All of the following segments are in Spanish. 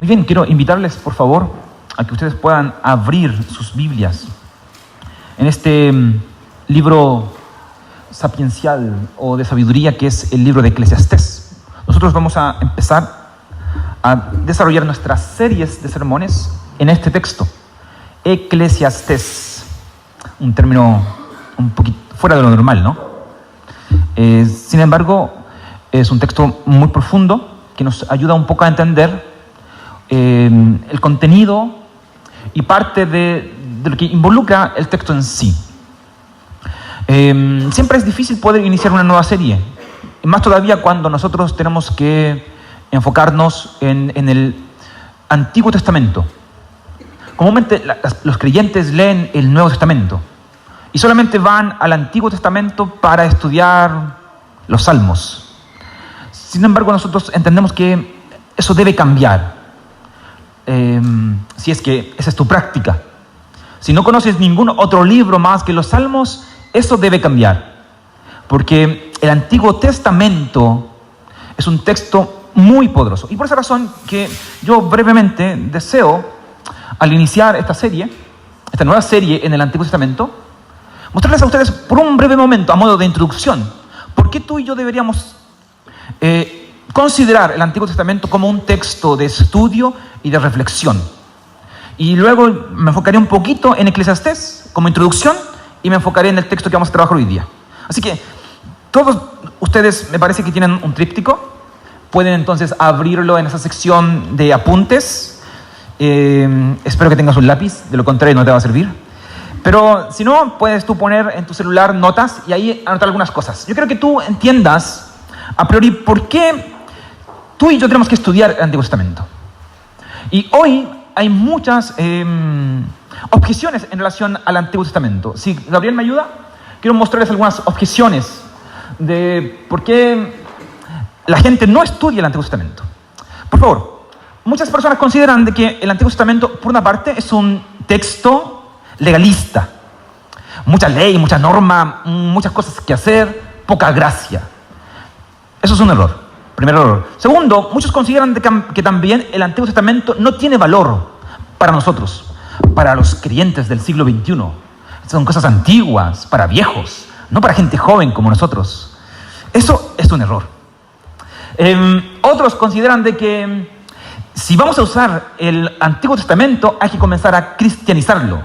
Muy bien, quiero invitarles, por favor, a que ustedes puedan abrir sus Biblias en este libro sapiencial o de sabiduría que es el libro de Eclesiastés. Nosotros vamos a empezar a desarrollar nuestras series de sermones en este texto, Eclesiastés, un término un poquito fuera de lo normal, ¿no? Sin embargo, es un texto muy profundo que nos ayuda un poco a entender el contenido y parte de lo que involucra el texto en sí. Siempre es difícil poder iniciar una nueva serie, y más todavía cuando nosotros tenemos que enfocarnos en el Antiguo Testamento. Comúnmente los creyentes leen el Nuevo Testamento y solamente van al Antiguo Testamento para estudiar los Salmos. Sin embargo, nosotros entendemos que eso debe cambiar. Si es que esa es tu práctica. Si no conoces ningún otro libro más que los Salmos, eso debe cambiar. Porque el Antiguo Testamento es un texto muy poderoso. Y por esa razón que yo brevemente deseo, al iniciar esta serie, esta nueva serie en el Antiguo Testamento, mostrarles a ustedes por un breve momento, a modo de introducción, por qué tú y yo deberíamos considerar el Antiguo Testamento como un texto de estudio y de reflexión. Y luego me enfocaré un poquito en Eclesiastés como introducción y me enfocaré en el texto que vamos a trabajar hoy día. Así que todos ustedes me parece que tienen un tríptico. Pueden entonces abrirlo en esa sección de apuntes. Espero que tengas un lápiz, de lo contrario no te va a servir. Pero si no, puedes tú poner en tu celular notas y ahí anotar algunas cosas. Yo quiero que tú entiendas a priori por qué tú y yo tenemos que estudiar el Antiguo Testamento. Y hoy hay muchas objeciones en relación al Antiguo Testamento. Si Gabriel me ayuda, quiero mostrarles algunas objeciones de por qué la gente no estudia el Antiguo Testamento. Por favor, muchas personas consideran de que el Antiguo Testamento, por una parte, es un texto legalista. Mucha ley, mucha norma, muchas cosas que hacer, poca gracia. Eso es un error. Primer error. Segundo, muchos consideran que también el Antiguo Testamento no tiene valor para nosotros, para los creyentes del siglo XXI. Son cosas antiguas, para viejos, no para gente joven como nosotros. Eso es un error. Otros consideran de que si vamos a usar el Antiguo Testamento hay que comenzar a cristianizarlo,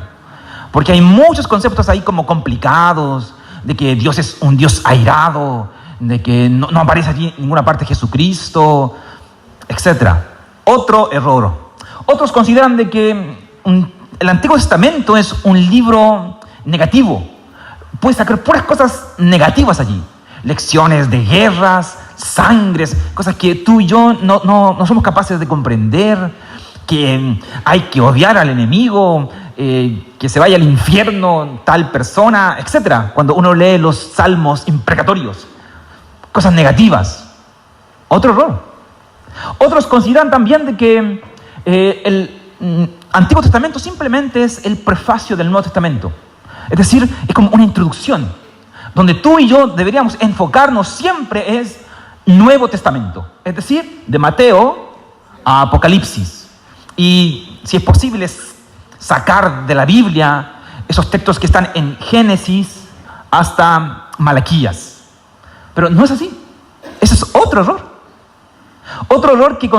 porque hay muchos conceptos ahí como complicados, de que Dios es un Dios airado, de que no aparece allí en ninguna parte Jesucristo, etc. Otro error. Otros consideran de que el Antiguo Testamento es un libro negativo. Puedes sacar puras cosas negativas allí. Lecciones de guerras, sangres, cosas que tú y yo no somos capaces de comprender, que hay que odiar al enemigo, que se vaya al infierno tal persona, etc. Cuando uno lee los salmos imprecatorios. Cosas negativas. Otro error. Otros consideran también de que el Antiguo Testamento simplemente es el prefacio del Nuevo Testamento. Es decir, es como una introducción, donde tú y yo deberíamos enfocarnos siempre es Nuevo Testamento. Es decir, de Mateo a Apocalipsis. Y si es posible, sacar de la Biblia esos textos que están en Génesis hasta Malaquías. Pero no es así. Ese es otro error. Otro error que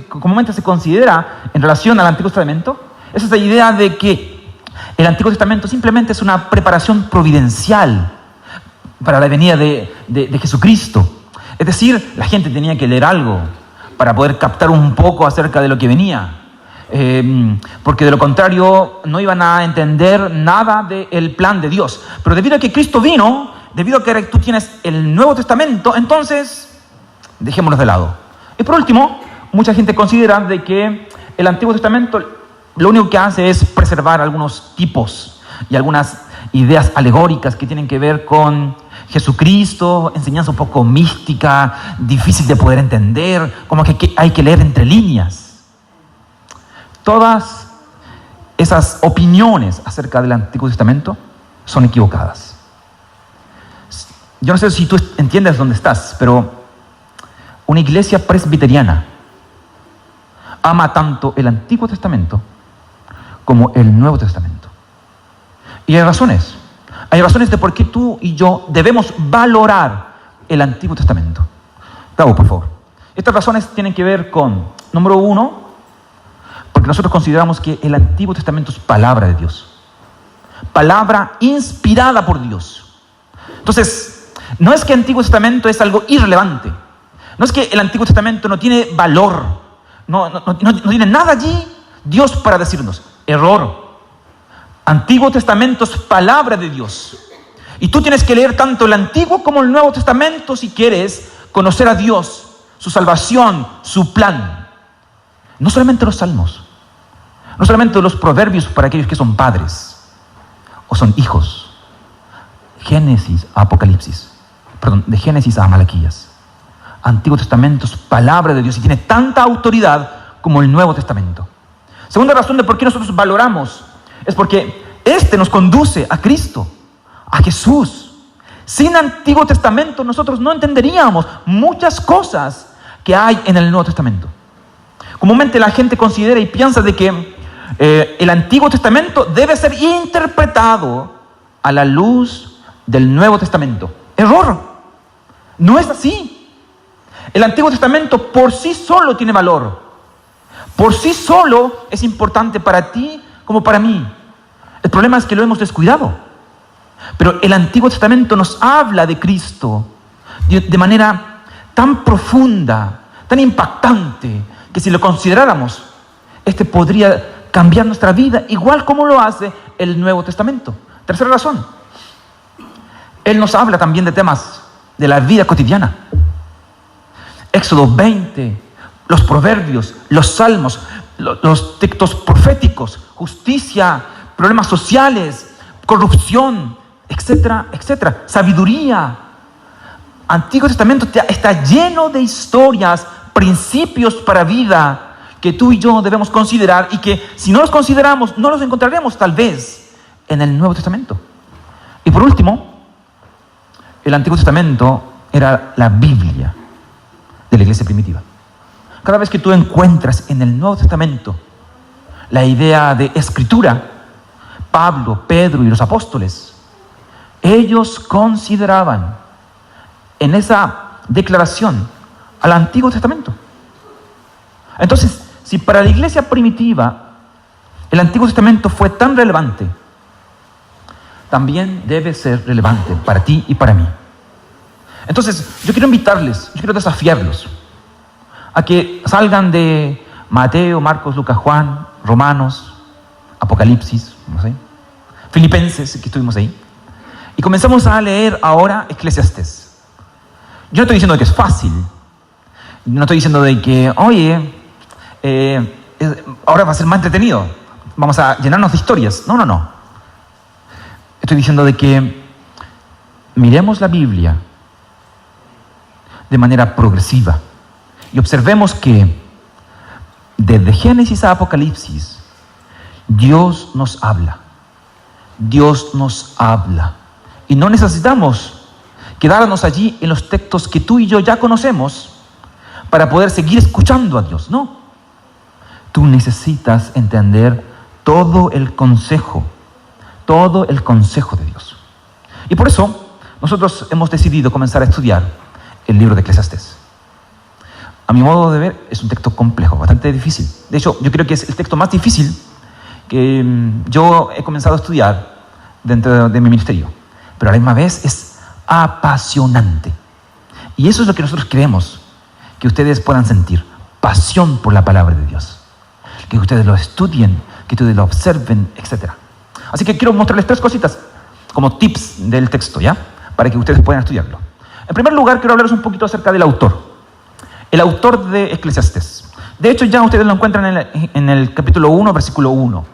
comúnmente se considera en relación al Antiguo Testamento es esa idea de que el Antiguo Testamento simplemente es una preparación providencial para la venida de Jesucristo. Es decir, la gente tenía que leer algo para poder captar un poco acerca de lo que venía. Porque de lo contrario no iban a entender nada del plan de Dios. Pero debido a que Cristo vino, debido a que tú tienes el Nuevo Testamento, entonces dejémoslo de lado. Y por último, mucha gente considera de que el Antiguo Testamento lo único que hace es preservar algunos tipos y algunas ideas alegóricas que tienen que ver con Jesucristo, enseñanza un poco mística, difícil de poder entender, como que hay que leer entre líneas. Todas esas opiniones acerca del Antiguo Testamento son equivocadas. Yo no sé si tú entiendes dónde estás, pero una iglesia presbiteriana, ama tanto el Antiguo Testamento como el Nuevo Testamento. Y hay razones. Hay razones de por qué tú y yo debemos valorar el Antiguo Testamento. Gabo, por favor. Estas razones tienen que ver con, número uno, porque nosotros consideramos que el Antiguo Testamento es palabra de Dios. Palabra inspirada por Dios. Entonces, no es que el Antiguo Testamento es algo irrelevante. No es que el Antiguo Testamento no tiene valor. No tiene nada allí Dios para decirnos. Error. Antiguo Testamento es palabra de Dios. Y tú tienes que leer tanto el Antiguo como el Nuevo Testamento si quieres conocer a Dios, su salvación, su plan. No solamente los salmos, no solamente los proverbios para aquellos que son padres o son hijos. Génesis a Apocalipsis, de Génesis a Malaquías. Antiguo Testamento es palabra de Dios y tiene tanta autoridad como el Nuevo Testamento. Segunda razón de por qué nosotros valoramos es porque este nos conduce a Cristo, a Jesús. Sin Antiguo Testamento nosotros no entenderíamos muchas cosas que hay en el Nuevo Testamento. Comúnmente la gente considera y piensa de que el Antiguo Testamento debe ser interpretado a la luz del Nuevo Testamento. Error. No es así. El Antiguo Testamento por sí solo tiene valor. Por sí solo es importante para ti como para mí. El problema es que lo hemos descuidado. Pero el Antiguo Testamento nos habla de Cristo de manera tan profunda, tan impactante, que si lo consideráramos, este podría cambiar nuestra vida, igual como lo hace el Nuevo Testamento. Tercera razón. Él nos habla también de temas de la vida cotidiana. Éxodo 20, los proverbios, los salmos, los textos proféticos, justicia, problemas sociales, corrupción, etcétera, etcétera. Sabiduría. Antiguo Testamento está lleno de historias, principios para vida que tú y yo debemos considerar y que si no los consideramos, no los encontraremos tal vez en el Nuevo Testamento. Y por último, el Antiguo Testamento era la Biblia de la iglesia primitiva. Cada vez que tú encuentras en el Nuevo Testamento la idea de escritura, Pablo, Pedro y los apóstoles, ellos consideraban en esa declaración al Antiguo Testamento. Entonces, si para la iglesia primitiva el Antiguo Testamento fue tan relevante, también debe ser relevante para ti y para mí. Entonces, yo quiero invitarles, yo quiero desafiarlos a que salgan de Mateo, Marcos, Lucas, Juan, Romanos, Apocalipsis, no sé, Filipenses, que estuvimos ahí, y comenzamos a leer ahora Eclesiastés. Yo no estoy diciendo que es fácil, no estoy diciendo de que, oye, ahora va a ser más entretenido, vamos a llenarnos de historias. No. Estoy diciendo de que miremos la Biblia de manera progresiva y observemos que desde Génesis a Apocalipsis Dios nos habla. Dios nos habla. Y no necesitamos quedarnos allí en los textos que tú y yo ya conocemos para poder seguir escuchando a Dios. No. Tú necesitas entender todo el consejo de Dios. Y por eso nosotros hemos decidido comenzar a estudiar el libro de Eclesiastés. A mi modo de ver, es un texto complejo, bastante difícil. De hecho, yo creo que es el texto más difícil que yo he comenzado a estudiar dentro de mi ministerio. Pero a la misma vez es apasionante. Y eso es lo que nosotros queremos, que ustedes puedan sentir pasión por la palabra de Dios. Que ustedes lo estudien, que ustedes lo observen, etc. Así que quiero mostrarles 3 cositas como tips del texto, ¿ya? Para que ustedes puedan estudiarlo. En primer lugar, quiero hablarles un poquito acerca del autor. El autor de Eclesiastés. De hecho, ya ustedes lo encuentran en el capítulo 1, versículo 1.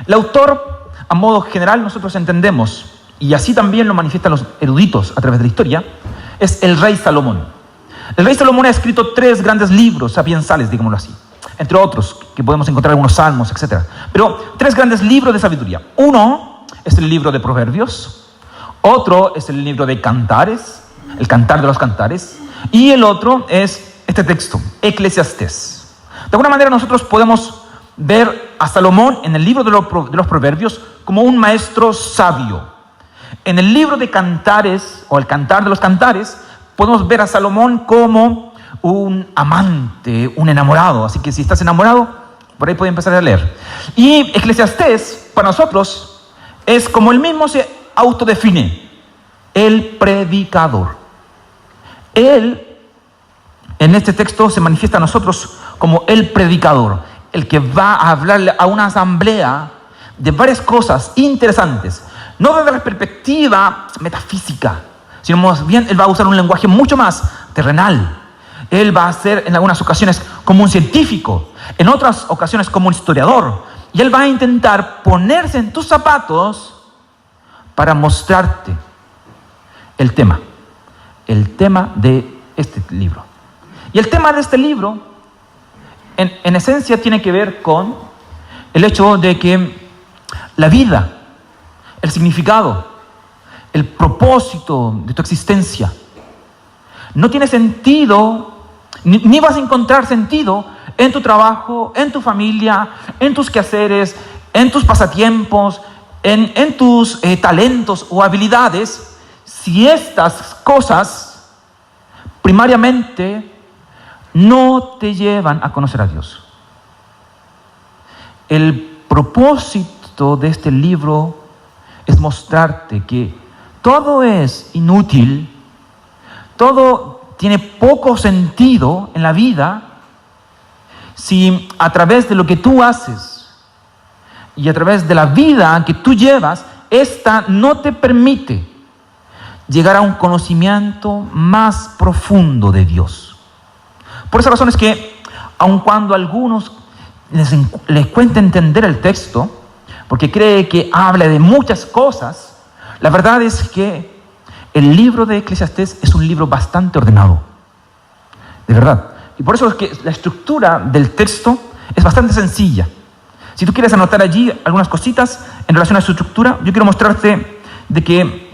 El autor, a modo general, nosotros entendemos, y así también lo manifiestan los eruditos a través de la historia, es el rey Salomón. El rey Salomón ha escrito 3 grandes libros sapiensales, digámoslo así. Entre otros, que podemos encontrar algunos salmos, etc. Pero 3 grandes libros de sabiduría. Uno es el libro de Proverbios. Otro es el libro de Cantares, el Cantar de los Cantares. Y el otro es este texto, Eclesiastés. alguna manera nosotros podemos ver a Salomón en el libro de los Proverbios como un maestro sabio. En el libro de Cantares, o el Cantar de los Cantares, podemos ver a Salomón como un amante, un enamorado. Así que si estás enamorado, por ahí puedes empezar a leer. Y Eclesiastés, para nosotros, es como él mismo se autodefine, el predicador. Él, en este texto, se manifiesta a nosotros como el predicador, el que va a hablarle a una asamblea de varias cosas interesantes, no desde la perspectiva metafísica, sino más bien él va a usar un lenguaje mucho más terrenal. Él va a ser en algunas ocasiones como un científico, en otras ocasiones como un historiador, y él va a intentar ponerse en tus zapatos para mostrarte el tema de este libro. Y el tema de este libro, en esencia, tiene que ver con el hecho de que la vida, el significado, el propósito de tu existencia, no tiene sentido, ni vas a encontrar sentido en tu trabajo, en tu familia, en tus quehaceres, en tus pasatiempos, en tus talentos o habilidades, si estas cosas primariamente no te llevan a conocer a Dios. El propósito de este libro es mostrarte que todo es inútil, todo tiene poco sentido en la vida si a través de lo que tú haces y a través de la vida que tú llevas, esta no te permite llegar a un conocimiento más profundo de Dios. Por esa razón es que, aun cuando a algunos les cuesta entender el texto, porque cree que habla de muchas cosas, la verdad es que el libro de Eclesiastés es un libro bastante ordenado, de verdad. Y por eso es que la estructura del texto es bastante sencilla. Si tú quieres anotar allí algunas cositas en relación a su estructura, yo quiero mostrarte de que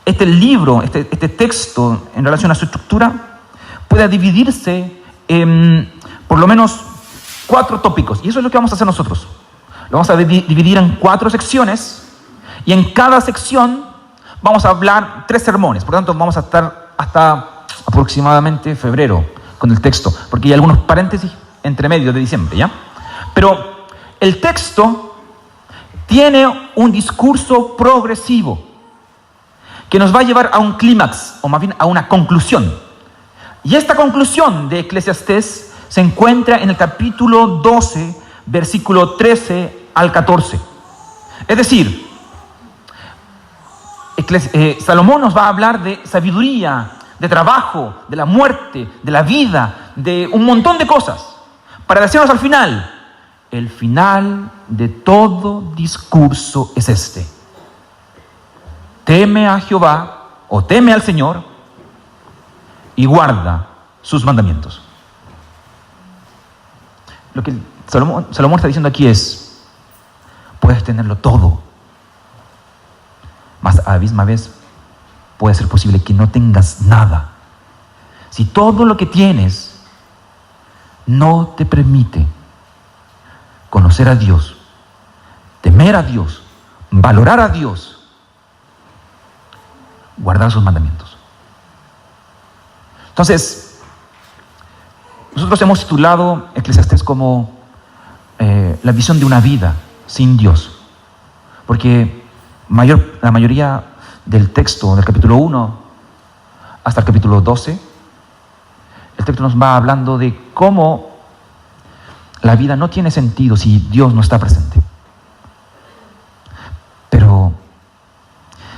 este libro, este texto en relación a su estructura, puede dividirse en por lo menos 4 tópicos. Y eso es lo que vamos a hacer nosotros. Lo vamos a dividir en 4 secciones, y en cada sección vamos a hablar 3 sermones. Por lo tanto, vamos a estar hasta aproximadamente febrero con el texto, porque hay algunos paréntesis entre medio de diciembre, ¿ya? Pero el texto tiene un discurso progresivo que nos va a llevar a un clímax, o más bien a una conclusión. Y esta conclusión de Eclesiastés se encuentra en el capítulo 12, versículo 13 al 14. Es decir, Salomón nos va a hablar de sabiduría, de trabajo, de la muerte, de la vida, de un montón de cosas, para decirnos al final, el final de todo discurso es este: teme a Jehová, o teme al Señor, y guarda sus mandamientos. Lo que Salomón está diciendo aquí es: puedes tenerlo todo, mas a la misma vez puede ser posible que no tengas nada. Si todo lo que tienes no te permite conocer a Dios, temer a Dios, valorar a Dios, guardar sus mandamientos. Entonces, nosotros hemos titulado Eclesiastés como la visión de una vida sin Dios, porque la mayoría del texto, del capítulo 1 hasta el capítulo 12, el texto nos va hablando de cómo la vida no tiene sentido si Dios no está presente. Pero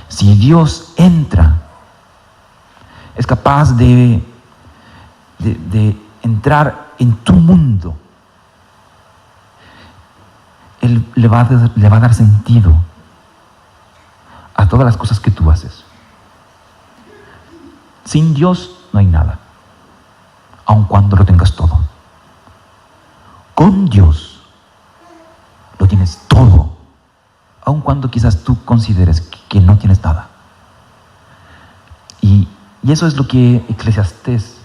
si Dios entra, es capaz de entrar en tu mundo. Él le va a dar sentido a todas las cosas que tú haces. Sin Dios no hay nada, aun cuando lo tengas todo. Con Dios lo tienes todo, aun cuando quizás tú consideres que no tienes nada. Y eso es lo que Eclesiastés,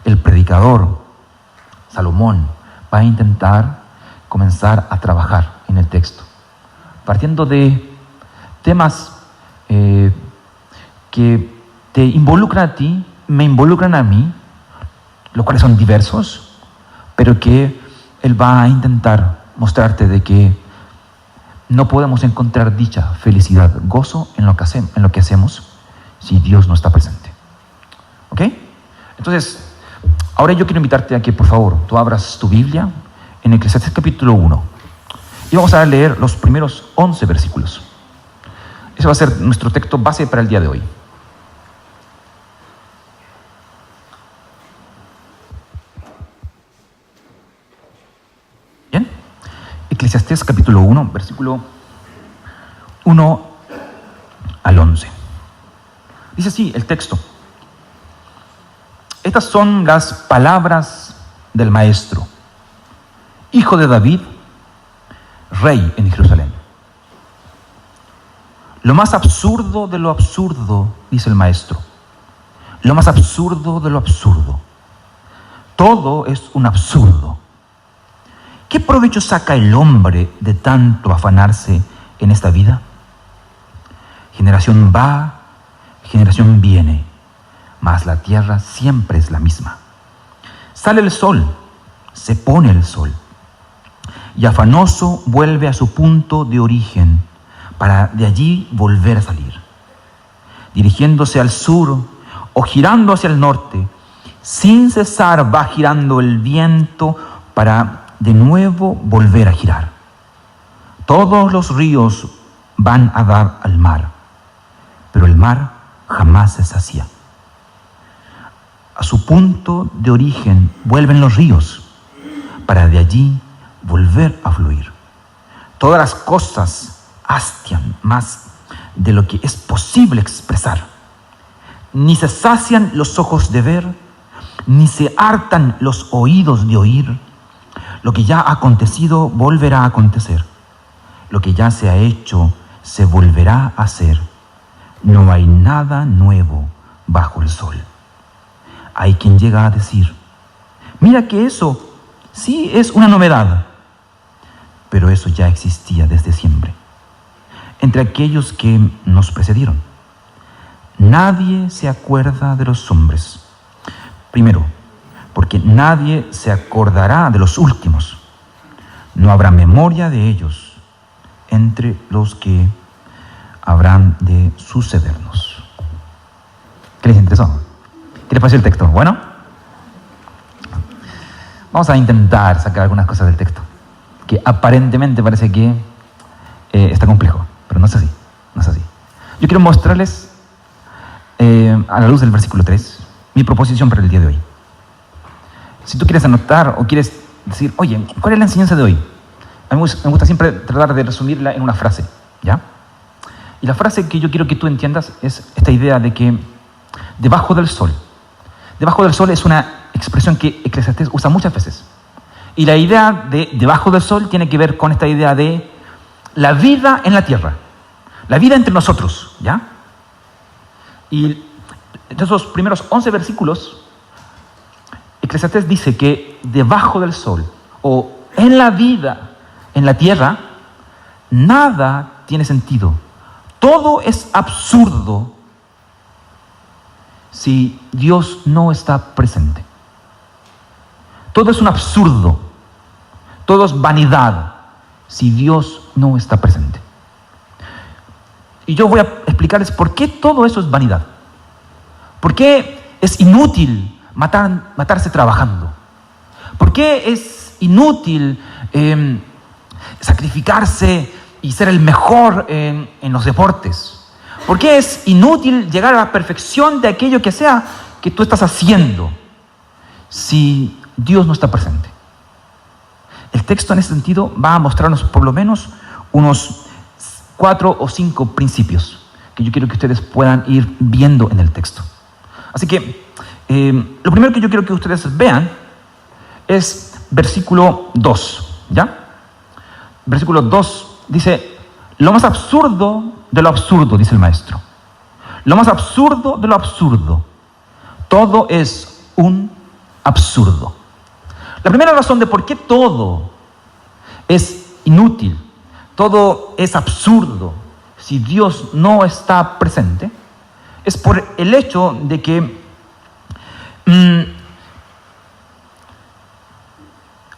el predicador, Salomón, va a intentar comenzar a trabajar en el texto, partiendo de temas que te involucran a ti, me involucran a mí, los cuales son diversos, pero que Él va a intentar mostrarte de que no podemos encontrar dicha, felicidad, gozo en lo que hacemos si Dios no está presente. ¿Ok? Entonces, ahora yo quiero invitarte a que por favor tú abras tu Biblia en Eclesiastés capítulo 1 y vamos a leer los primeros 11 versículos. Ese va a ser nuestro texto base para el día de hoy. Bien, Eclesiastés capítulo 1, versículo 1 al 11. Dice así el texto: estas son las palabras del Maestro, hijo de David, rey en Jerusalén. Lo más absurdo de lo absurdo, dice el Maestro, lo más absurdo de lo absurdo. Todo es un absurdo. ¿Qué provecho saca el hombre de tanto afanarse en esta vida? Generación va, generación viene, mas la tierra siempre es la misma. Sale el sol, se pone el sol, y afanoso vuelve a su punto de origen, para de allí volver a salir. Dirigiéndose al sur o girando hacia el norte, sin cesar va girando el viento para de nuevo volver a girar. Todos los ríos van a dar al mar, pero el mar jamás se sacia. A su punto de origen vuelven los ríos, para de allí volver a fluir. Todas las cosas hastian más de lo que es posible expresar. Ni se sacian los ojos de ver, ni se hartan los oídos de oír. Lo que ya ha acontecido volverá a acontecer. Lo que ya se ha hecho se volverá a hacer. No hay nada nuevo bajo el sol. Hay quien llega a decir: mira que eso sí es una novedad, pero eso ya existía desde siempre, entre aquellos que nos precedieron. Nadie se acuerda de los hombres. Primero, porque nadie se acordará de los últimos. No habrá memoria de ellos entre los que habrán de sucedernos. ¿Qué les interesó? ¿Qué les pareció el texto? Bueno, vamos a intentar sacar algunas cosas del texto, que aparentemente parece que está complejo, pero no es así, no es así. Yo quiero mostrarles, a la luz del versículo 3, mi proposición para el día de hoy. Si tú quieres anotar o quieres decir, oye, ¿cuál es la enseñanza de hoy? A mí me gusta siempre tratar de resumirla en una frase, ¿ya? Y la frase que yo quiero que tú entiendas es esta idea de que debajo del sol es una expresión que Eclesiastés usa muchas veces. Y la idea de debajo del sol tiene que ver con esta idea de la vida en la tierra, la vida entre nosotros, ¿ya? Y en esos primeros 11 versículos, Eclesiastés dice que debajo del sol o en la vida, en la tierra, nada tiene sentido. Todo es absurdo si Dios no está presente. Todo es un absurdo. Todo es vanidad si Dios no está presente. Y yo voy a explicarles por qué todo eso es vanidad. ¿Por qué es inútil matarse trabajando? ¿Por qué es inútil sacrificarse y ser el mejor en los deportes? ¿Por qué es inútil llegar a la perfección de aquello que sea que tú estás haciendo si Dios no está presente? El texto en ese sentido va a mostrarnos por lo menos unos 4 o 5 principios que yo quiero que ustedes puedan ir viendo en el texto. Así que lo primero que yo quiero que ustedes vean es versículo 2, ¿ya? Versículo 2 dice: lo más absurdo de lo absurdo, dice el Maestro. Lo más absurdo de lo absurdo. Todo es un absurdo. La primera razón de por qué todo es inútil, todo es absurdo, si Dios no está presente, es por el hecho de que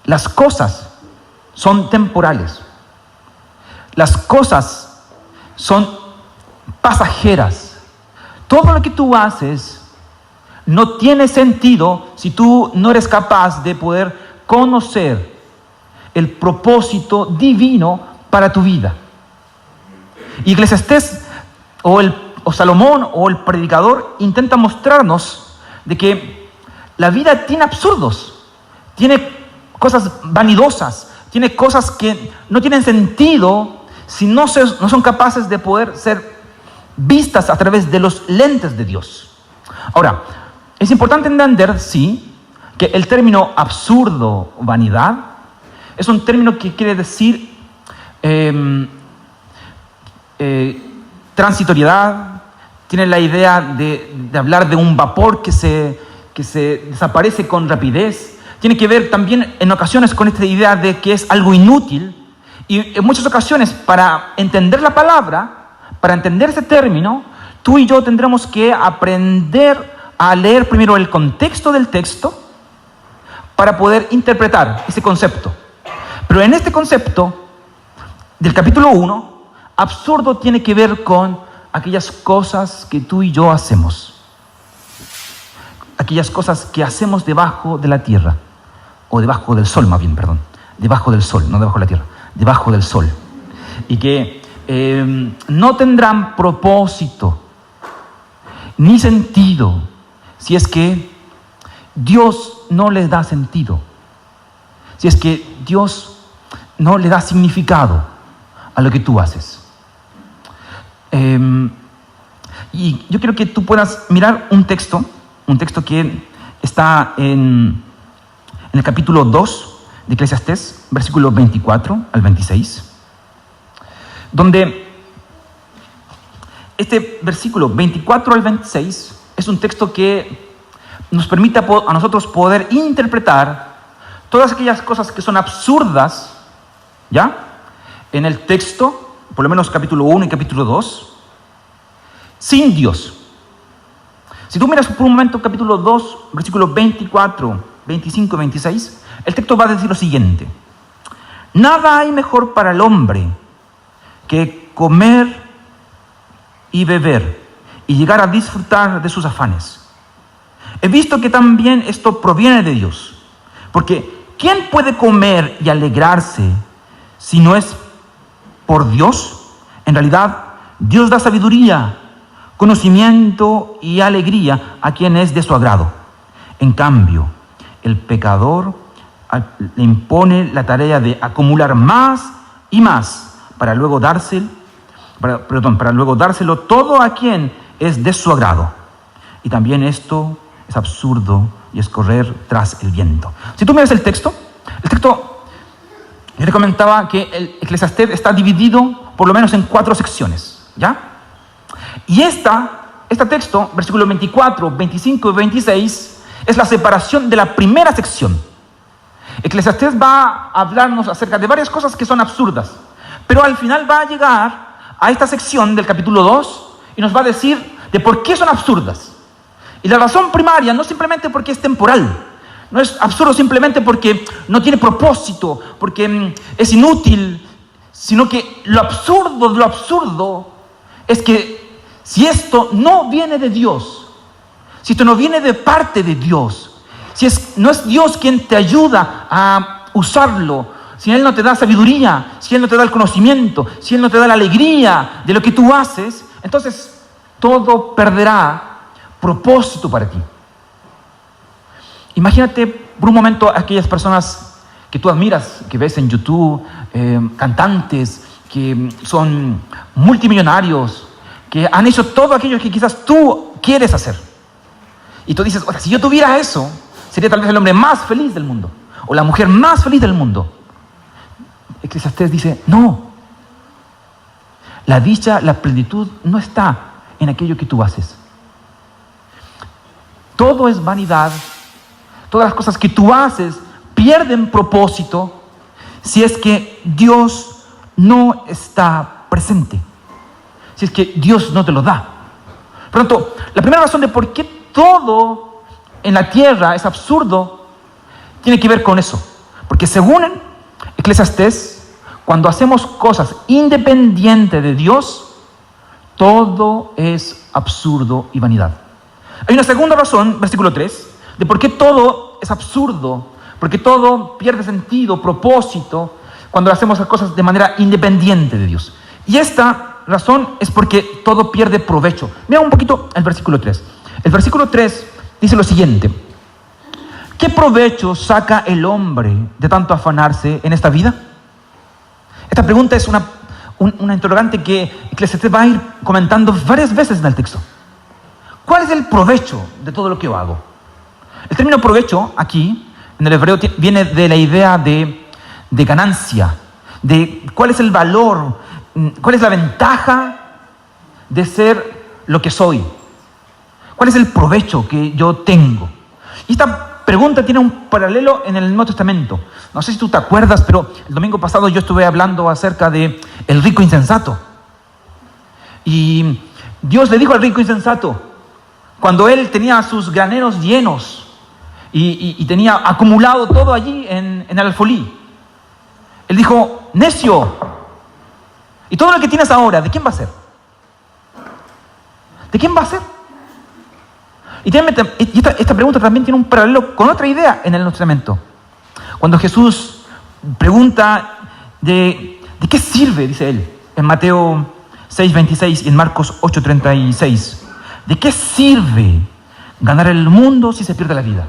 las cosas son temporales, las cosas son pasajeras. Todo lo que tú haces no tiene sentido si tú no eres capaz de poder conocer el propósito divino para tu vida. Y Eclesiastés o Salomón o el predicador intenta mostrarnos de que la vida tiene absurdos, tiene cosas vanidosas, tiene cosas que no tienen sentido si no son capaces de poder ser vistas a través de los lentes de Dios. Ahora, es importante entender, sí, que el término absurdo, vanidad, es un término que quiere decir transitoriedad, tiene la idea de hablar de un vapor que se desaparece con rapidez. Tiene que ver también en ocasiones con esta idea de que es algo inútil. Y en muchas ocasiones, para entender la palabra, para entender ese término, tú y yo tendremos que aprender a leer primero el contexto del texto para poder interpretar ese concepto. Pero en este concepto del capítulo 1, absurdo tiene que ver con aquellas cosas que tú y yo hacemos. Aquellas cosas que hacemos debajo de la tierra. O debajo del sol, más bien, perdón. Debajo del sol, no debajo de la tierra. Debajo del sol. Y que no tendrán propósito ni sentido si es que Dios no les da sentido. Si es que Dios no le da significado a lo que tú haces. Y yo quiero que tú puedas mirar un texto que está en el capítulo 2 de Eclesiastés, versículos 24 al 26, donde este versículo 24 al 26 es un texto que nos permite a nosotros poder interpretar todas aquellas cosas que son absurdas, ¿ya? En el texto, por lo menos capítulo 1 y capítulo 2, sin Dios. Si tú miras por un momento capítulo 2, versículos 24, 25 y 26, el texto va a decir lo siguiente: nada hay mejor para el hombre que comer y beber y llegar a disfrutar de sus afanes. He visto que también esto proviene de Dios, porque ¿quién puede comer y alegrarse si no es por Dios? En realidad, Dios da sabiduría, conocimiento y alegría a quien es de su agrado. En cambio, el pecador le impone la tarea de acumular más y más para luego dárselo todo a quien es de su agrado. Y también esto es absurdo y es correr tras el viento. Si tú miras el texto, yo te comentaba que el Eclesiastés está dividido por lo menos en 4 secciones, ¿ya? Y este texto, versículos 24, 25 y 26, es la separación de la primera sección. Eclesiastés va a hablarnos acerca de varias cosas que son absurdas, pero al final va a llegar a esta sección del capítulo 2 y nos va a decir de por qué son absurdas. Y la razón primaria no simplemente porque es temporal, no es absurdo simplemente porque no tiene propósito, porque es inútil, sino que lo absurdo es que si esto no viene de Dios, si esto no viene de parte de Dios, no es Dios quien te ayuda a usarlo, si Él no te da sabiduría, si Él no te da el conocimiento, si Él no te da la alegría de lo que tú haces, entonces todo perderá propósito para ti. Imagínate por un momento a aquellas personas que tú admiras, que ves en YouTube, cantantes que son multimillonarios, que han hecho todo aquello que quizás tú quieres hacer. Y tú dices, si yo tuviera eso, sería tal vez el hombre más feliz del mundo, o la mujer más feliz del mundo. Eclesiastés dice, no. La dicha, la plenitud no está en aquello que tú haces. Todo es vanidad. Todas las cosas que tú haces pierden propósito si es que Dios no está presente, si es que Dios no te lo da. Por lo tanto, la primera razón de por qué todo en la tierra es absurdo tiene que ver con eso. Porque según Eclesiastés, cuando hacemos cosas independientes de Dios, todo es absurdo y vanidad. Hay una segunda razón, versículo 3, de por qué todo es absurdo, porque todo pierde sentido, propósito, cuando hacemos las cosas de manera independiente de Dios. Y esta razón es porque todo pierde provecho. Mira un poquito el versículo 3. El versículo 3 dice lo siguiente: ¿qué provecho saca el hombre de tanto afanarse en esta vida? Esta pregunta es una interrogante que Eclesiastés va a ir comentando varias veces en el texto. ¿Cuál es el provecho de todo lo que yo hago? El término provecho aquí, en el hebreo, viene de la idea de ganancia, de cuál es el valor, cuál es la ventaja de ser lo que soy. ¿Cuál es el provecho que yo tengo? Y esta pregunta tiene un paralelo en el Nuevo Testamento. No sé si tú te acuerdas, pero el domingo pasado yo estuve hablando acerca de el rico insensato. Y Dios le dijo al rico insensato, cuando él tenía sus graneros llenos y tenía acumulado todo allí en el alfolí, él dijo: necio, ¿y todo lo que tienes ahora, de quién va a ser? ¿De quién va a ser? Y esta pregunta también tiene un paralelo con otra idea en el Nuevo Testamento. Cuando Jesús pregunta de qué sirve, dice él, en Mateo 6:26 y en Marcos 8:36, ¿de qué sirve ganar el mundo si se pierde la vida?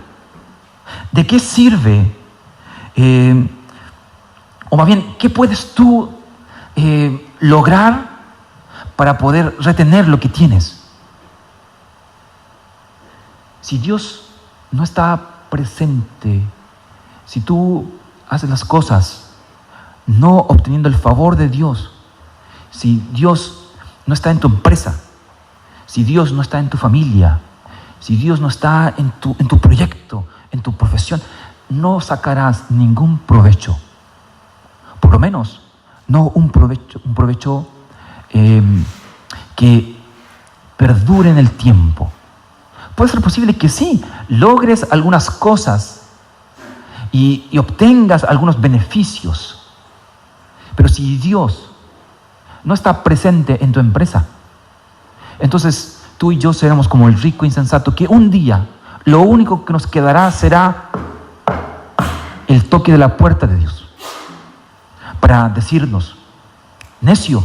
¿De qué sirve, o más bien, qué puedes tú lograr para poder retener lo que tienes? Si Dios no está presente, si tú haces las cosas no obteniendo el favor de Dios, si Dios no está en tu empresa, si Dios no está en tu familia, si Dios no está en tu proyecto, en tu profesión, no sacarás ningún provecho. Por lo menos, no un provecho que perdure en el tiempo. Puede ser posible que sí, logres algunas cosas y obtengas algunos beneficios. Pero si Dios no está presente en tu empresa, entonces tú y yo seremos como el rico insensato, que un día lo único que nos quedará será el toque de la puerta de Dios para decirnos: necio,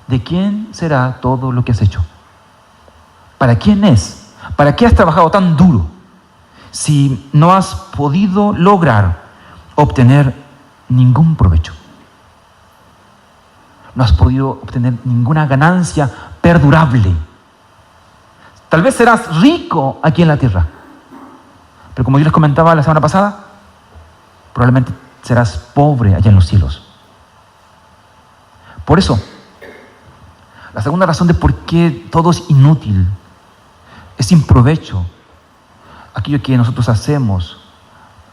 ¿de quién será todo lo que has hecho? ¿Para quién es? ¿Para qué has trabajado tan duro si no has podido lograr obtener ningún provecho? No has podido obtener ninguna ganancia perdurable. Tal vez serás rico aquí en la tierra, pero como yo les comentaba la semana pasada, probablemente serás pobre allá en los cielos. Por eso, la segunda razón de por qué todo es inútil, es sin provecho, aquello que nosotros hacemos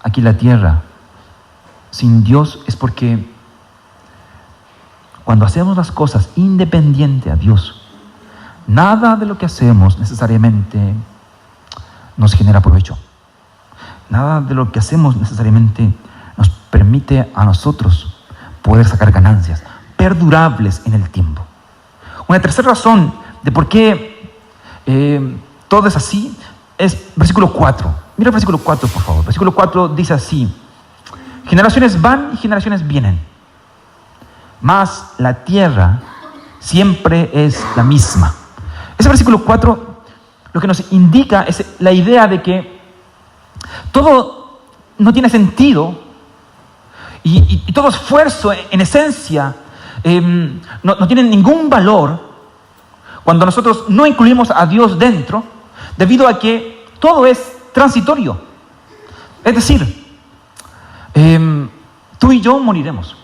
aquí en la tierra sin Dios, es porque cuando hacemos las cosas independiente a Dios, nada de lo que hacemos necesariamente nos genera provecho. Nada de lo que hacemos necesariamente nos permite a nosotros poder sacar ganancias perdurables en el tiempo. Una tercera razón de por qué todo es así es versículo 4. Mira el versículo 4, por favor. Versículo 4 dice así: generaciones van y generaciones vienen, mas la tierra siempre es la misma. Ese versículo 4 lo que nos indica es la idea de que todo no tiene sentido y todo esfuerzo en esencia no tiene ningún valor cuando nosotros no incluimos a Dios dentro, debido a que todo es transitorio. Es decir, tú y yo moriremos.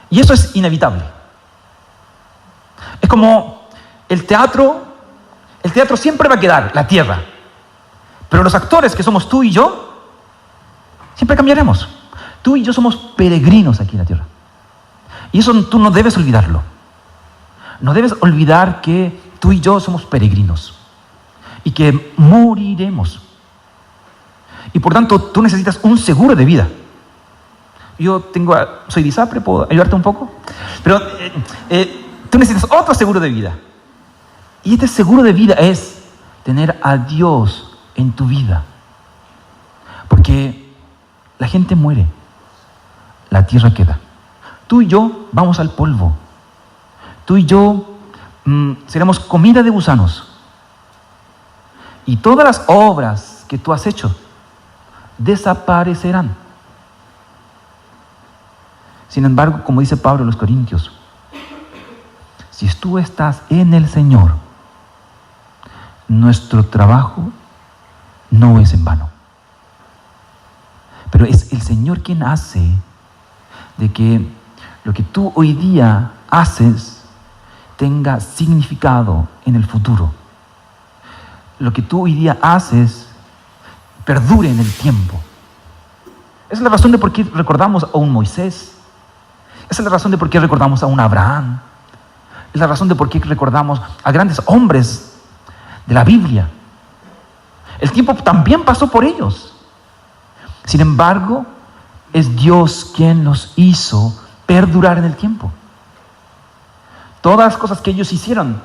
Y eso es inevitable. Es como el teatro siempre va a quedar, la tierra. Pero los actores que somos tú y yo, Siempre cambiaremos. Tú y yo somos peregrinos aquí en la tierra. Y eso tú no debes olvidarlo. No debes olvidar que tú y yo somos peregrinos y que moriremos. Y por tanto, tú necesitas un seguro de vida. Yo soy de ISAPRE, ¿puedo ayudarte un poco? Pero tú necesitas otro seguro de vida. Y este seguro de vida es tener a Dios en tu vida. Porque la gente muere, la tierra queda. Tú y yo vamos al polvo. Tú y yo seremos comida de gusanos. Y todas las obras que tú has hecho desaparecerán. Sin embargo, como dice Pablo a los Corintios, si tú estás en el Señor, nuestro trabajo no es en vano. Pero es el Señor quien hace de que lo que tú hoy día haces tenga significado en el futuro. Lo que tú hoy día haces perdure en el tiempo. Esa es la razón de por qué recordamos a un Moisés. Esa es la razón de por qué recordamos a un Abraham. Es la razón de por qué recordamos a grandes hombres de la Biblia. El tiempo también pasó por ellos. Sin embargo, es Dios quien los hizo perdurar en el tiempo. Todas las cosas que ellos hicieron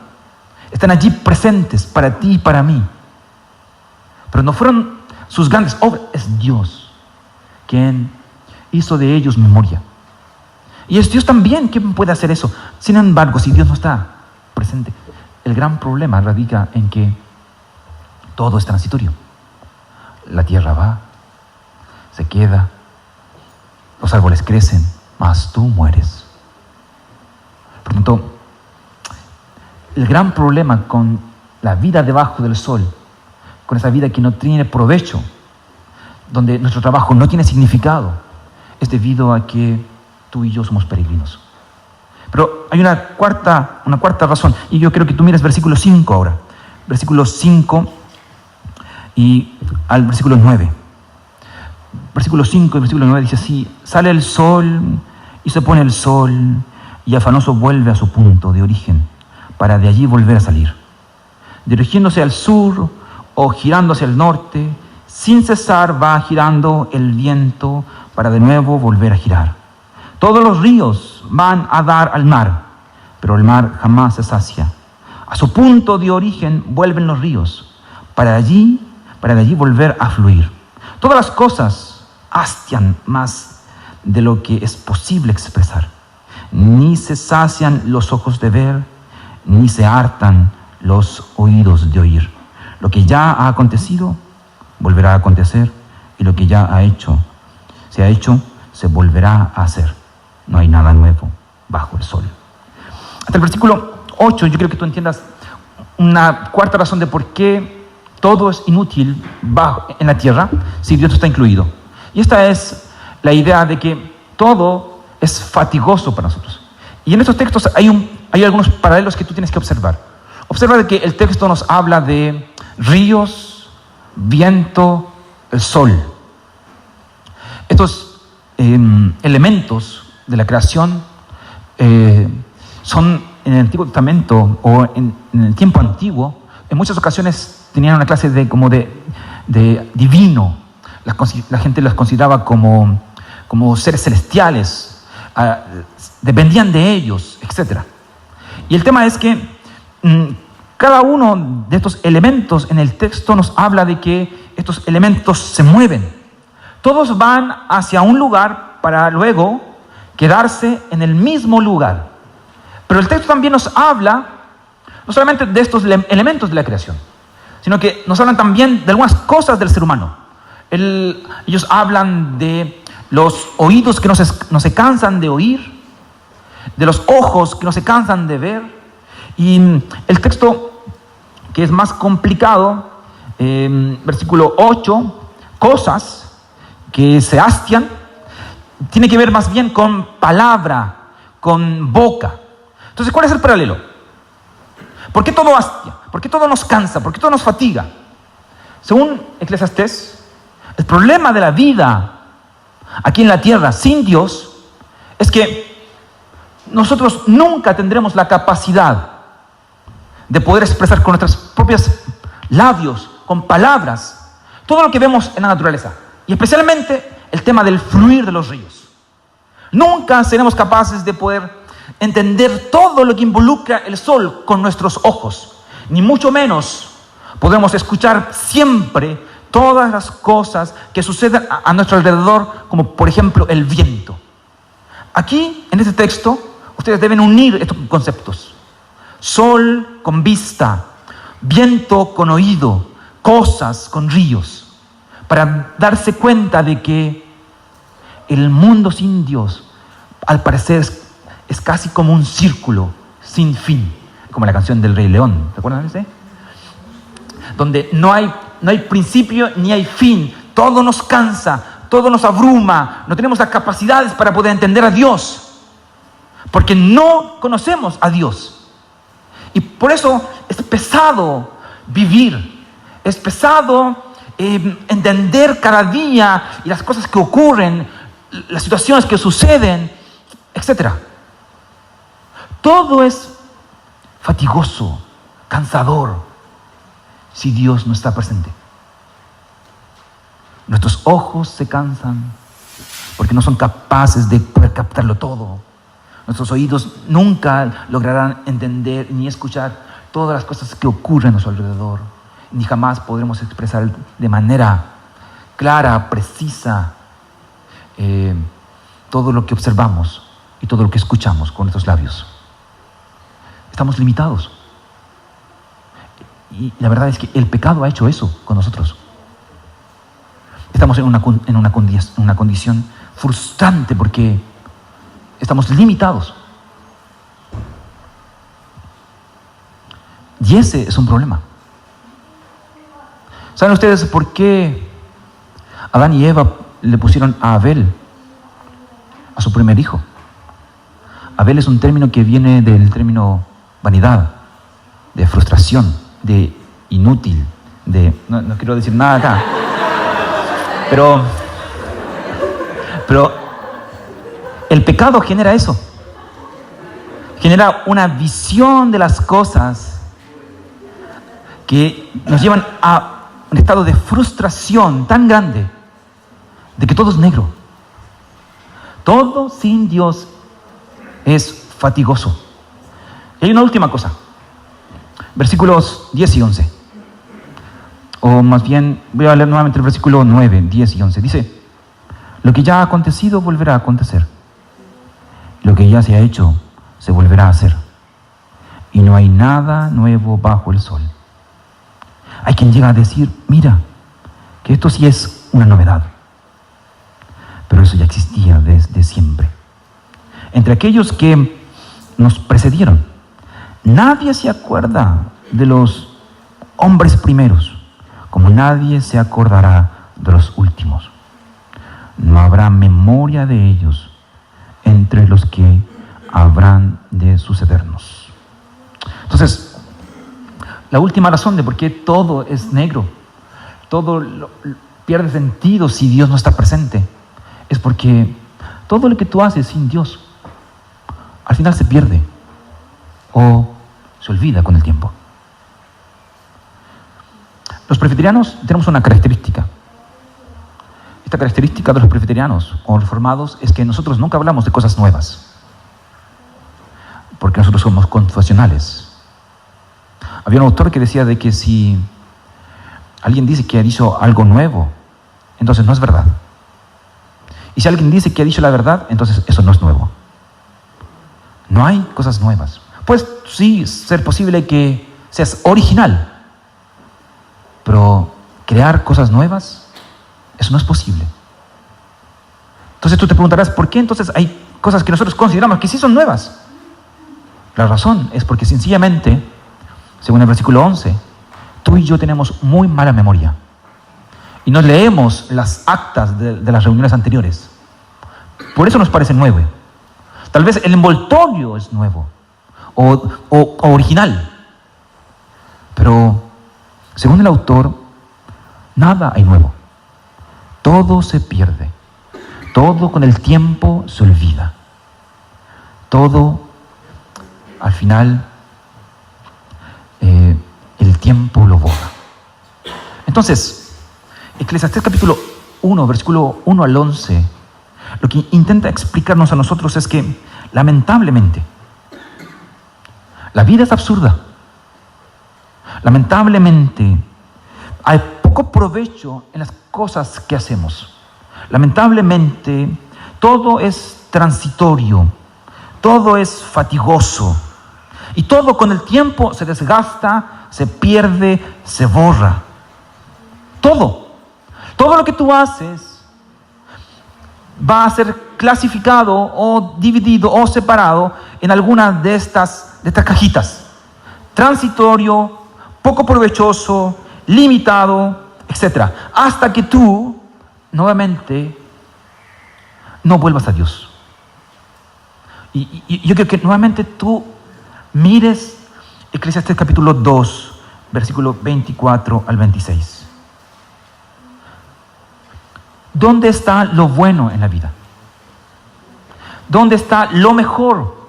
están allí presentes para ti y para mí. Pero no fueron sus grandes obras, es Dios quien hizo de ellos memoria. Y es Dios también quien puede hacer eso. Sin embargo, si Dios no está presente, el gran problema radica en que todo es transitorio. La tierra va, se queda, los árboles crecen, mas tú mueres. Por tanto, el gran problema con la vida debajo del sol, con esa vida que no tiene provecho, donde nuestro trabajo no tiene significado, es debido a que tú y yo somos peregrinos. Pero hay una cuarta razón, y yo creo que tú mires versículo 5 ahora. Versículo 5 y al versículo 9. Versículo 5 y versículo 9 dice así: sale el sol y se pone el sol, y afanoso vuelve a su punto de origen, para de allí volver a salir. Dirigiéndose al sur o girando hacia el norte, sin cesar va girando el viento para de nuevo volver a girar. Todos los ríos van a dar al mar, pero el mar jamás se sacia. A su punto de origen vuelven los ríos, para de allí volver a fluir. Todas las cosas hastian más de lo que es posible expresar. Ni se sacian los ojos de ver, ni se hartan los oídos de oír. Lo que ya ha acontecido, volverá a acontecer, y lo que ya se ha hecho, se volverá a hacer. No hay nada nuevo bajo el sol. Hasta el versículo 8, yo creo que tú entiendas una cuarta razón de por qué todo es inútil en la tierra si Dios no está incluido. Y esta es la idea de que todo es fatigoso para nosotros. Y en estos textos hay algunos paralelos que tú tienes que observar. Observa de que el texto nos habla de ríos, viento, el sol. Estos elementos de la creación son en el Antiguo Testamento o en el tiempo antiguo, en muchas ocasiones tenían una clase de divino. La gente los consideraba como seres celestiales, dependían de ellos, etc. Y el tema es que cada uno de estos elementos en el texto nos habla de que estos elementos se mueven. Todos van hacia un lugar para luego quedarse en el mismo lugar. Pero el texto también nos habla no solamente de estos elementos de la creación, sino que nos hablan también de algunas cosas del ser humano. Ellos hablan de los oídos que no se cansan de oír, de los ojos que no se cansan de ver. Y el texto, que es más complicado, versículo 8, cosas que se hastian, tiene que ver más bien con palabra, con boca. Entonces, ¿cuál es el paralelo? ¿Por qué todo hastia? ¿Por qué todo nos cansa? ¿Por qué todo nos fatiga? Según Eclesiastés, el problema de la vida aquí en la tierra sin Dios es que nosotros nunca tendremos la capacidad de poder expresar con nuestros propios labios, con palabras, todo lo que vemos en la naturaleza. Y especialmente el tema del fluir de los ríos. Nunca seremos capaces de poder entender todo lo que involucra el sol con nuestros ojos. Ni mucho menos podremos escuchar siempre todas las cosas que suceden a nuestro alrededor, como por ejemplo el viento. Aquí, en este texto, ustedes deben unir estos conceptos. Sol con vista, viento con oído, cosas con ríos, para darse cuenta de que el mundo sin Dios, al parecer, es casi como un círculo sin fin, como la canción del Rey León, ¿se acuerdan de ese? Donde no hay principio ni hay fin, todo nos cansa, todo nos abruma, no tenemos las capacidades para poder entender a Dios, porque no conocemos a Dios. Y por eso es pesado vivir, es pesado entender cada día y las cosas que ocurren, las situaciones que suceden, etc. Todo es fatigoso, cansador, si Dios no está presente. Nuestros ojos se cansan porque no son capaces de poder captarlo todo. Nuestros oídos nunca lograrán entender ni escuchar todas las cosas que ocurren a nuestro alrededor. Ni jamás podremos expresar de manera clara, precisa, todo lo que observamos y todo lo que escuchamos con nuestros labios. Estamos limitados. Y la verdad es que el pecado ha hecho eso con nosotros. Estamos en una condición frustrante porque estamos limitados. Y ese es un problema. ¿Saben ustedes por qué Adán y Eva le pusieron a Abel, a su primer hijo? Abel es un término que viene del término vanidad, de frustración, de inútil, de... No quiero decir nada acá. Pero el pecado genera eso. Genera una visión de las cosas que nos llevan a un estado de frustración tan grande de que todo es negro. Todo sin Dios es fatigoso. Y hay una última cosa. Versículos 10 y 11. O más bien, voy a leer nuevamente el versículo 9, 10 y 11. Dice: lo que ya ha acontecido volverá a acontecer. Lo que ya se ha hecho se volverá a hacer. Y no hay nada nuevo bajo el sol. Hay quien llega a decir: mira, que esto sí es una novedad. Pero eso ya existía desde siempre. Entre aquellos que nos precedieron, nadie se acuerda de los hombres primeros, como nadie se acordará de los últimos. No habrá memoria de ellos entre los que habrán de sucedernos. Entonces, la última razón de por qué todo es negro, todo pierde sentido si Dios no está presente, es porque todo lo que tú haces sin Dios, al final se pierde o se olvida con el tiempo. Los presbiterianos tenemos una característica. Esta característica de los presbiterianos o reformados es que nosotros nunca hablamos de cosas nuevas, porque nosotros somos confesionales. Había un autor que decía de que si alguien dice que ha dicho algo nuevo, entonces no es verdad. Y si alguien dice que ha dicho la verdad, entonces eso no es nuevo. No hay cosas nuevas. Puede sí ser posible que seas original, pero crear cosas nuevas, eso no es posible. Entonces tú te preguntarás, ¿por qué entonces hay cosas que nosotros consideramos que sí son nuevas? La razón es porque sencillamente, según el versículo 11, tú y yo tenemos muy mala memoria. Y nos leemos las actas de las reuniones anteriores. Por eso nos parece nuevo. Tal vez el envoltorio es nuevo o original. Pero, según el autor, nada hay nuevo. Todo se pierde. todo con el tiempo se olvida. Todo, al final, el tiempo lo borra. Entonces, Eclesiastés capítulo 1, versículo 1 al 11, lo que intenta explicarnos a nosotros es que, lamentablemente, la vida es absurda. Lamentablemente, hay poco provecho en las cosas que hacemos. Lamentablemente, todo es transitorio, todo es fatigoso y todo con el tiempo se desgasta, se pierde, se borra. Todo lo que tú haces va a ser clasificado o dividido o separado en alguna de estas cajitas. Transitorio, poco provechoso, limitado, etc. Hasta que tú, nuevamente, no vuelvas a Dios. Y yo quiero que nuevamente tú mires Eclesiastés capítulo 2, versículo 24 al 26. ¿Dónde está lo bueno en la vida? ¿Dónde está lo mejor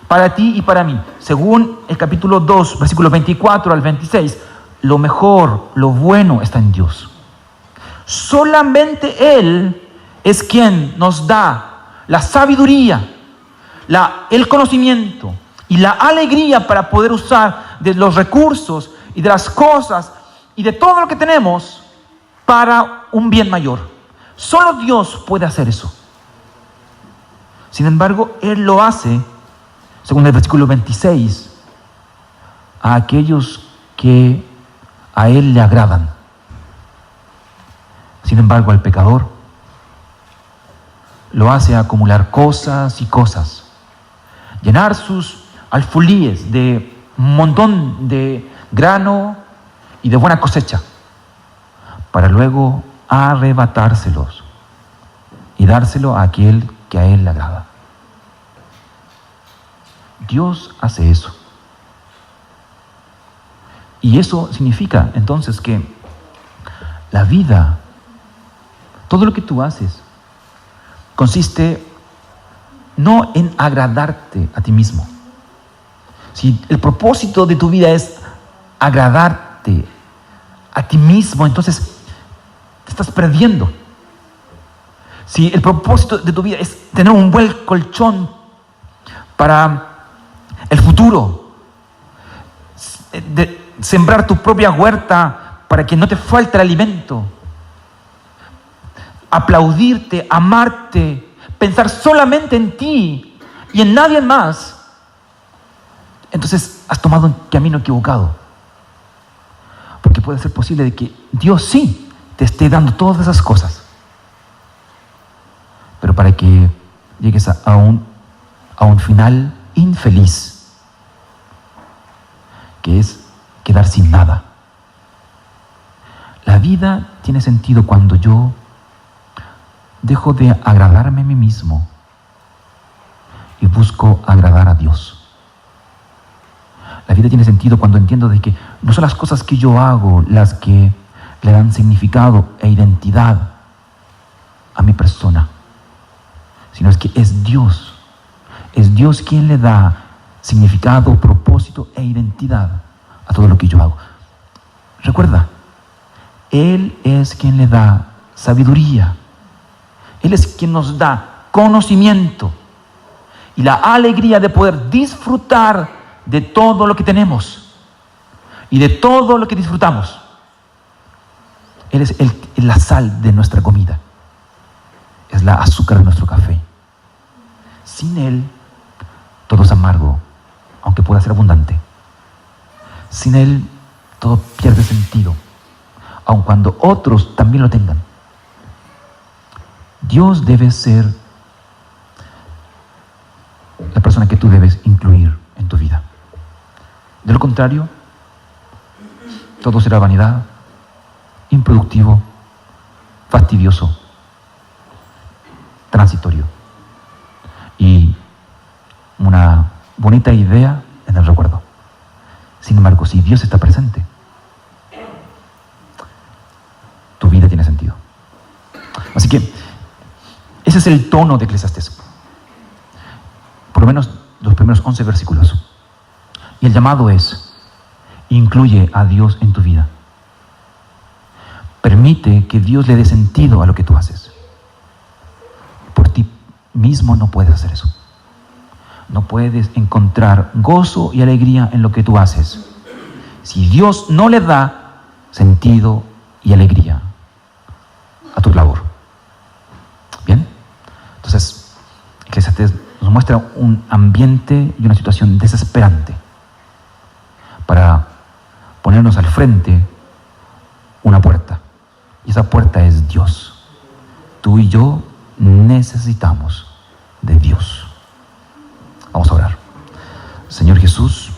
para ti y para mí? Según el capítulo 2, versículos 24 al 26, lo mejor, lo bueno está en Dios. Solamente Él es quien nos da la sabiduría, el conocimiento y la alegría para poder usar de los recursos y de las cosas y de todo lo que tenemos para un bien mayor. Solo Dios puede hacer eso. Sin embargo, Él lo hace, según el versículo 26, a aquellos que a Él le agradan. Sin embargo, al pecador lo hace acumular cosas y cosas, llenar sus alfolíes de un montón de grano y de buena cosecha, para luego arrebatárselos y dárselo a aquel que a Él le agrada. Dios hace eso. Y eso significa entonces que la vida, todo lo que tú haces, consiste no en agradarte a ti mismo. Si el propósito de tu vida es agradarte a ti mismo, entonces te estás perdiendo. Si el propósito de tu vida es tener un buen colchón para el futuro, de sembrar tu propia huerta para que no te falte el alimento, aplaudirte, amarte, pensar solamente en ti y en nadie más, entonces has tomado un camino equivocado. Porque puede ser posible de que Dios sí te esté dando todas esas cosas, pero para que llegues a un final infeliz, que es quedar sin nada. La vida tiene sentido cuando yo dejo de agradarme a mí mismo y busco agradar a Dios. La vida tiene sentido cuando entiendo de que no son las cosas que yo hago las que le dan significado e identidad a mi persona, sino es que es Dios quien le da significado, propósito e identidad a todo lo que yo hago. Recuerda, Él es quien le da sabiduría, Él es quien nos da conocimiento y la alegría de poder disfrutar de todo lo que tenemos y de todo lo que disfrutamos. Él es la sal de nuestra comida, es la azúcar de nuestro café. Sin Él, todo es amargo, aunque pueda ser abundante. Sin Él, todo pierde sentido, aun cuando otros también lo tengan. Dios debe ser la persona que tú debes incluir en tu vida. De lo contrario, todo será vanidad, improductivo, fastidioso, transitorio y una bonita idea en el recuerdo. Sin embargo, si Dios está presente, tu vida tiene sentido. Así que Ese es el tono de Eclesiastés. Por lo menos los primeros 11 versículos. Y el llamado es: incluye a Dios en tu vida. Permite que Dios le dé sentido a lo que tú haces. Por ti mismo no puedes hacer eso. No puedes encontrar gozo y alegría en lo que tú haces si Dios no le da sentido y alegría a tu labor. ¿Bien? Entonces, Eclesiastés nos muestra un ambiente y una situación desesperante para ponernos al frente una puerta. Y esa puerta es Dios. Tú y yo necesitamos de Dios. Vamos a orar. Señor Jesús,